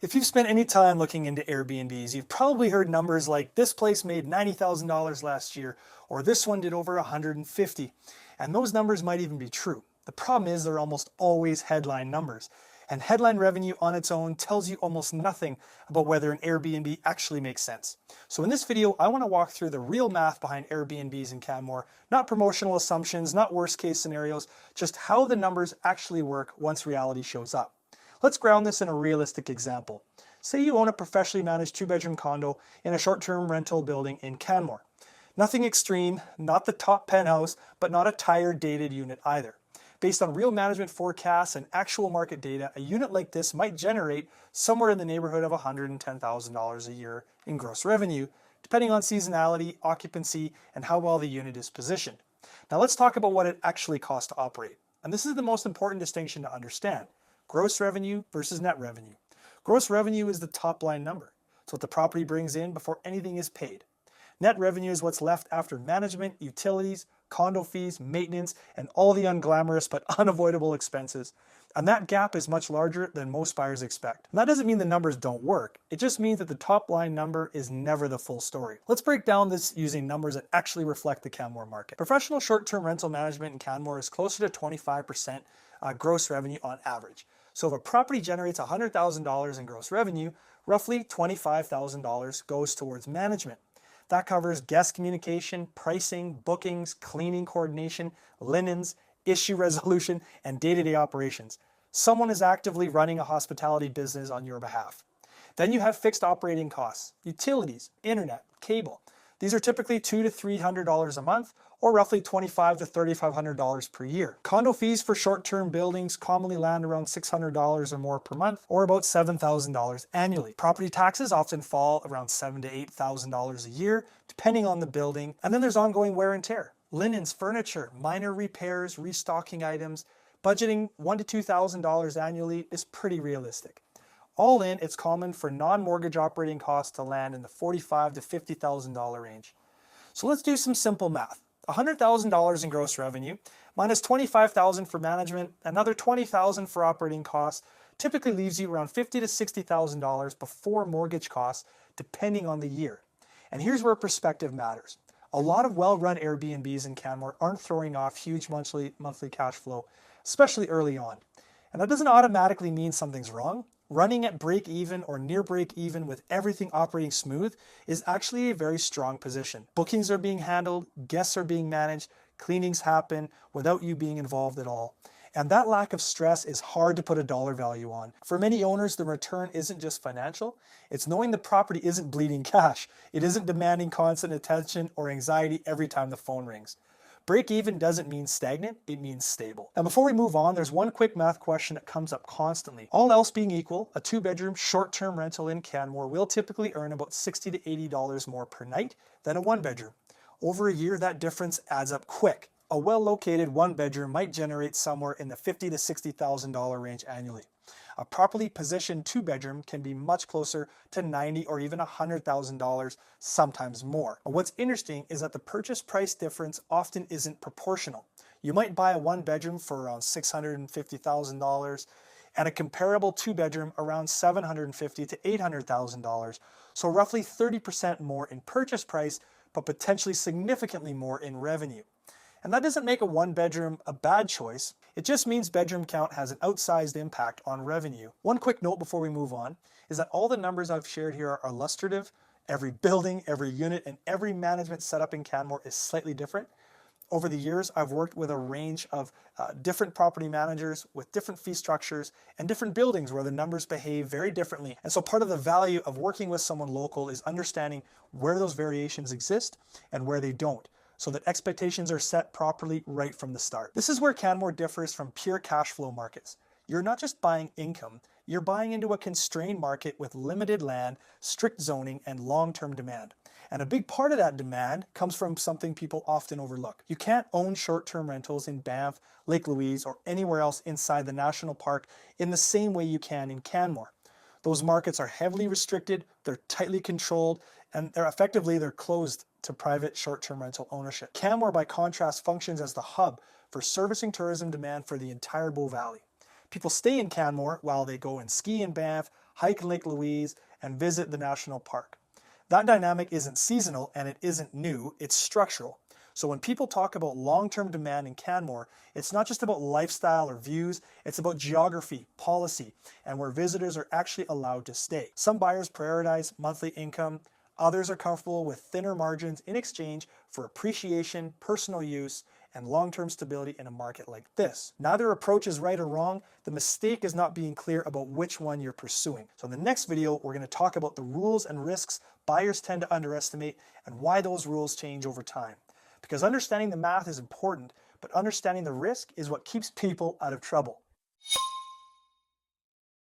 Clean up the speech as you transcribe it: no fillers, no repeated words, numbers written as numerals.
If you've spent any time looking into Airbnbs, you've probably heard numbers like this place made $90,000 last year, or this one did over 150. And those numbers might even be true. The problem is they're almost always headline numbers. And headline revenue on its own tells you almost nothing about whether an Airbnb actually makes sense. So in this video, I want to walk through the real math behind Airbnbs in Canmore, not promotional assumptions, not worst case scenarios, just how the numbers actually work once reality shows up. Let's ground this in a realistic example. Say you own a professionally managed 2-bedroom condo in a short-term rental building in Canmore. Nothing extreme, not the top penthouse, but not a tired, dated unit either. Based on real management forecasts and actual market data, a unit like this might generate somewhere in the neighborhood of $110,000 a year in gross revenue, depending on seasonality, occupancy, and how well the unit is positioned. Now let's talk about what it actually costs to operate. And this is the most important distinction to understand. Gross revenue versus net revenue. Gross revenue is the top line number. It's what the property brings in before anything is paid. Net revenue is what's left after management, utilities, condo fees, maintenance, and all the unglamorous but unavoidable expenses. And that gap is much larger than most buyers expect. And that doesn't mean the numbers don't work. It just means that the top line number is never the full story. Let's break down this using numbers that actually reflect the Canmore market. Professional short-term rental management in Canmore is closer to 25% gross revenue on average. So if a property generates $100,000 in gross revenue, roughly $25,000 goes towards management. That covers guest communication, pricing, bookings, cleaning coordination, linens, issue resolution, and day-to-day operations. Someone is actively running a hospitality business on your behalf. Then you have fixed operating costs, utilities, internet, cable. These are typically $200 to $300 a month, or roughly $2,500 to $3,500 per year. Condo fees for short-term buildings commonly land around $600 or more per month, or about $7,000 annually. Property taxes often fall around $7,000 to $8,000 a year, depending on the building. And then there's ongoing wear and tear. Linens, furniture, minor repairs, restocking items. Budgeting $1,000 to $2,000 annually is pretty realistic. All in, it's common for non-mortgage operating costs to land in the $45,000 to $50,000 range. So let's do some simple math. $100,000 in gross revenue minus $25,000 for management, another $20,000 for operating costs, typically leaves you around $50,000 to $60,000 before mortgage costs, depending on the year. And here's where perspective matters. A lot of well-run Airbnbs in Canmore aren't throwing off huge monthly cash flow, especially early on. And that doesn't automatically mean something's wrong. Running at break even or near break even with everything operating smooth is actually a very strong position. Bookings are being handled, guests are being managed, cleanings happen without you being involved at all. And that lack of stress is hard to put a dollar value on. For many owners, the return isn't just financial, it's knowing the property isn't bleeding cash. It isn't demanding constant attention or anxiety every time the phone rings. Break even doesn't mean stagnant, it means stable. Now before we move on, there's one quick math question that comes up constantly. All else being equal, a 2-bedroom short-term rental in Canmore will typically earn about $60 to $80 more per night than a 1-bedroom. Over a year, that difference adds up quick. A well-located 1-bedroom might generate somewhere in the $50,000 to $60,000 range annually. A properly positioned 2-bedroom can be much closer to $90,000 or even $100,000, sometimes more. But what's interesting is that the purchase price difference often isn't proportional. You might buy a 1-bedroom for around $650,000 and a comparable 2-bedroom around $750,000 to $800,000. So roughly 30% more in purchase price, but potentially significantly more in revenue. And that doesn't make a 1-bedroom a bad choice. It just means bedroom count has an outsized impact on revenue. One quick note before we move on is that all the numbers I've shared here are illustrative. Every building, every unit, and every management setup in Canmore is slightly different. Over the years, I've worked with a range of different property managers with different fee structures and different buildings where the numbers behave very differently. And so part of the value of working with someone local is understanding where those variations exist and where they don't, so that expectations are set properly right from the start. This is where Canmore differs from pure cash flow markets. You're not just buying income, you're buying into a constrained market with limited land, strict zoning, and long-term demand. And a big part of that demand comes from something people often overlook. You can't own short-term rentals in Banff, Lake Louise, or anywhere else inside the national park in the same way you can in Canmore. Those markets are heavily restricted, they're tightly controlled, and they're closed to private short-term rental ownership. Canmore, by contrast, functions as the hub for servicing tourism demand for the entire Bow Valley. People stay in Canmore while they go and ski in Banff, hike Lake Louise, and visit the national park. That dynamic isn't seasonal and it isn't new, it's structural. So when people talk about long-term demand in Canmore, it's not just about lifestyle or views, it's about geography, policy, and where visitors are actually allowed to stay. Some buyers prioritize monthly income, others are comfortable with thinner margins in exchange for appreciation, personal use, and long-term stability in a market like this. Neither approach is right or wrong. The mistake is not being clear about which one you're pursuing. So in the next video, we're going to talk about the rules and risks buyers tend to underestimate and why those rules change over time. Because understanding the math is important, but understanding the risk is what keeps people out of trouble.